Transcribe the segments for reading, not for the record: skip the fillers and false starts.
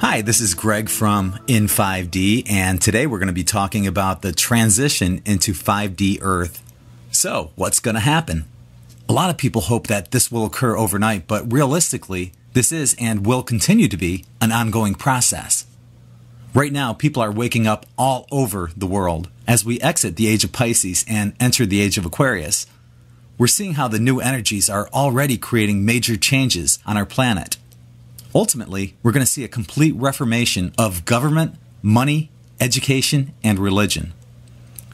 Hi, this is Greg from In 5D, and today we're going to be talking about the transition into 5D Earth. So, what's going to happen? A lot of people hope that this will occur overnight, but realistically, this is and will continue to be an ongoing process. Right now, people are waking up all over the world as we exit the age of Pisces and enter the age of Aquarius. We're seeing how the new energies are already creating major changes on our planet. Ultimately, we're going to see a complete reformation of government, money, education, and religion.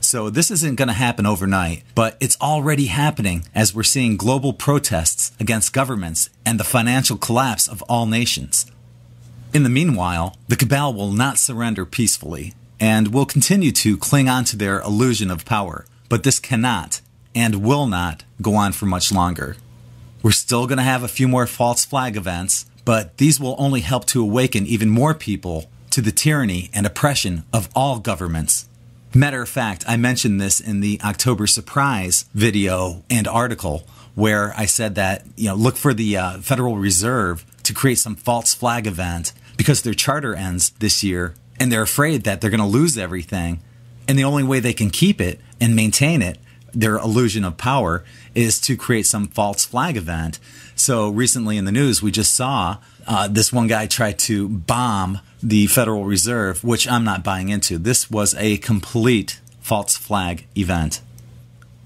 So this isn't going to happen overnight, but it's already happening as we're seeing global protests against governments and the financial collapse of all nations. In the meanwhile, the cabal will not surrender peacefully and will continue to cling on to their illusion of power. But this cannot and will not go on for much longer. We're still going to have a few more false flag events, but these will only help to awaken even more people to the tyranny and oppression of all governments. Matter of fact, I mentioned this in the October Surprise video and article where I said that, look for the Federal Reserve to create some false flag event because their charter ends this year and they're afraid that they're going to lose everything. And the only way they can keep it and maintain it, their illusion of power, is to create some false flag event. So recently in the news, we just saw this one guy try to bomb the Federal Reserve, which I'm not buying into. This was a complete false flag event.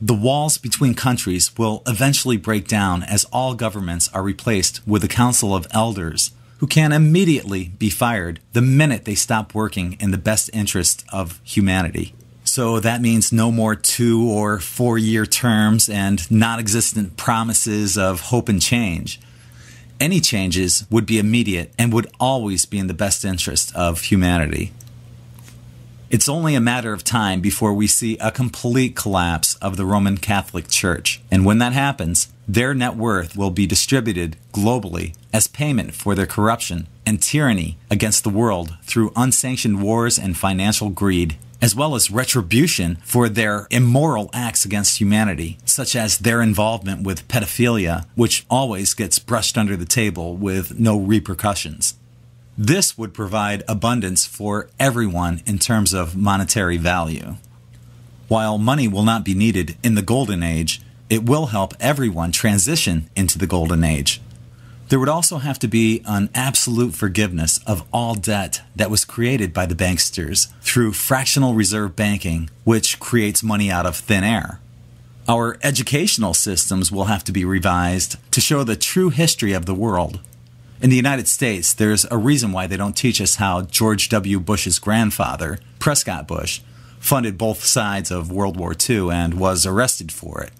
The walls between countries will eventually break down as all governments are replaced with a council of elders who can immediately be fired the minute they stop working in the best interest of humanity. So that means no more 2 or 4 year terms and non-existent promises of hope and change. Any changes would be immediate and would always be in the best interest of humanity. It's only a matter of time before we see a complete collapse of the Roman Catholic Church. And when that happens, their net worth will be distributed globally as payment for their corruption and tyranny against the world through unsanctioned wars and financial greed, as well as retribution for their immoral acts against humanity, such as their involvement with pedophilia, which always gets brushed under the table with no repercussions. This would provide abundance for everyone in terms of monetary value. While money will not be needed in the Golden Age, it will help everyone transition into the Golden Age. There would also have to be an absolute forgiveness of all debt that was created by the banksters through fractional reserve banking, which creates money out of thin air. Our educational systems will have to be revised to show the true history of the world. In the United States, there's a reason why they don't teach us how George W. Bush's grandfather, Prescott Bush, funded both sides of World War II and was arrested for it.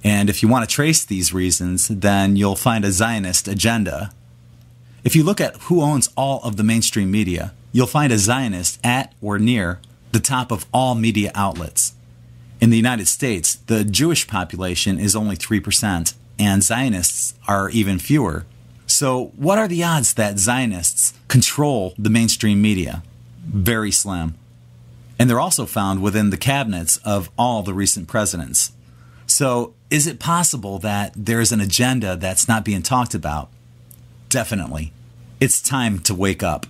And if you want to trace these reasons, then you'll find a Zionist agenda. If you look at who owns all of the mainstream media, you'll find a Zionist at or near the top of all media outlets. In the United States, the Jewish population is only 3%, and Zionists are even fewer. So what are the odds that Zionists control the mainstream media? Very slim. And they're also found within the cabinets of all the recent presidents. So is it possible that there's an agenda that's not being talked about? Definitely. It's time to wake up.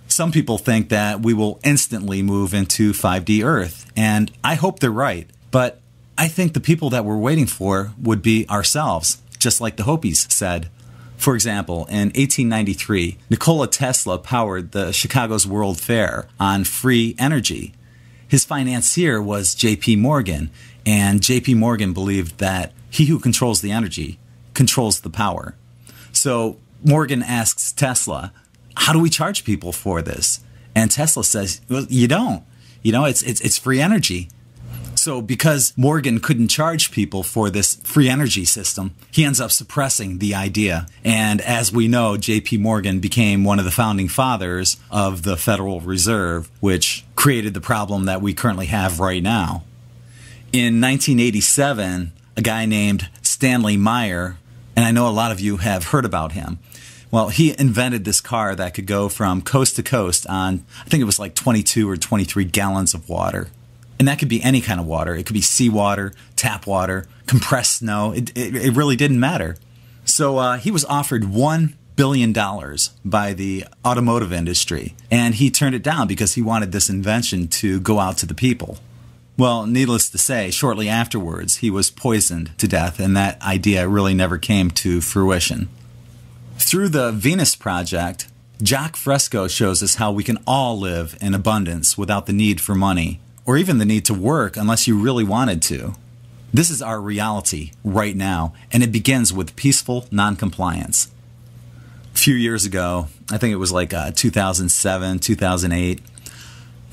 Some people think that we will instantly move into 5D Earth, and I hope they're right. But I think the people that we're waiting for would be ourselves, just like the Hopis said. For example, in 1893, Nikola Tesla powered the Chicago's World Fair on free energy. His financier was J.P. Morgan, and J.P. Morgan believed that he who controls the energy controls the power. So Morgan asks Tesla, how do we charge people for this? And Tesla says, well, you don't. It's free energy. So because Morgan couldn't charge people for this free energy system, he ends up suppressing the idea. And as we know, J.P. Morgan became one of the founding fathers of the Federal Reserve, which created the problem that we currently have right now. In 1987, a guy named Stanley Meyer, and I know a lot of you have heard about him, well, he invented this car that could go from coast to coast on, I think it was like 22 or 23 gallons of water. And that could be any kind of water. It could be seawater, tap water, compressed snow. It really didn't matter. So he was offered $1 billion by the automotive industry, and he turned it down because he wanted this invention to go out to the people. Well, needless to say, shortly afterwards, he was poisoned to death, and that idea really never came to fruition. Through the Venus Project, Jacques Fresco shows us how we can all live in abundance without the need for money, or even the need to work unless you really wanted to. This is our reality right now, and it begins with peaceful noncompliance. A few years ago, I think it was like 2007, 2008,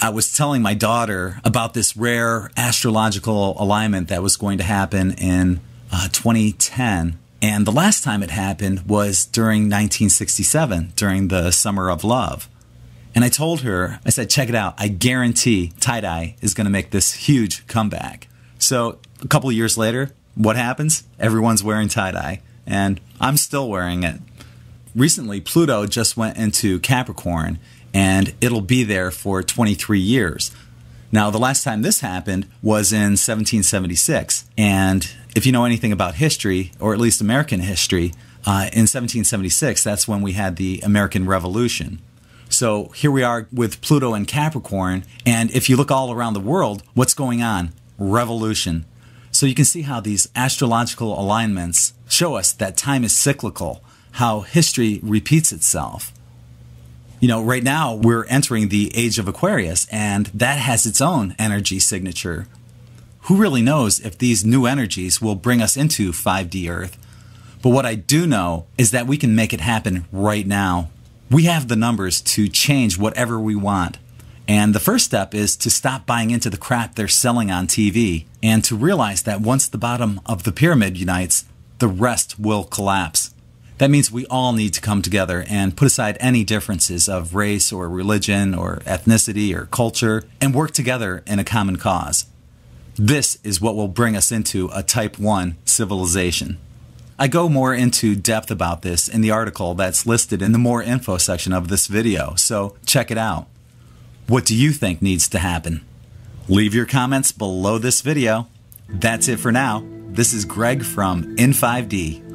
I was telling my daughter about this rare astrological alignment that was going to happen in 2010. And the last time it happened was during 1967, during the Summer of Love. And I told her, I said, check it out. I guarantee Tidal is going to make this huge comeback. So a couple of years later, what happens? Everyone's wearing tie-dye, and I'm still wearing it. Recently, Pluto just went into Capricorn, and it'll be there for 23 years. Now, the last time this happened was in 1776, and if you know anything about history, or at least American history, in 1776, that's when we had the American Revolution. So here we are with Pluto and Capricorn, and if you look all around the world, what's going on? Revolution. So you can see how these astrological alignments show us that time is cyclical, how history repeats itself. You know, right now we're entering the age of Aquarius, and that has its own energy signature. Who really knows if these new energies will bring us into 5D Earth? But what I do know is that we can make it happen right now. We have the numbers to change whatever we want. And the first step is to stop buying into the crap they're selling on TV, and to realize that once the bottom of the pyramid unites, the rest will collapse. That means we all need to come together and put aside any differences of race or religion or ethnicity or culture and work together in a common cause. This is what will bring us into a Type 1 civilization. I go more into depth about this in the article that's listed in the More Info section of this video, so check it out. What do you think needs to happen? Leave your comments below this video. That's it for now. This is Greg from In5D.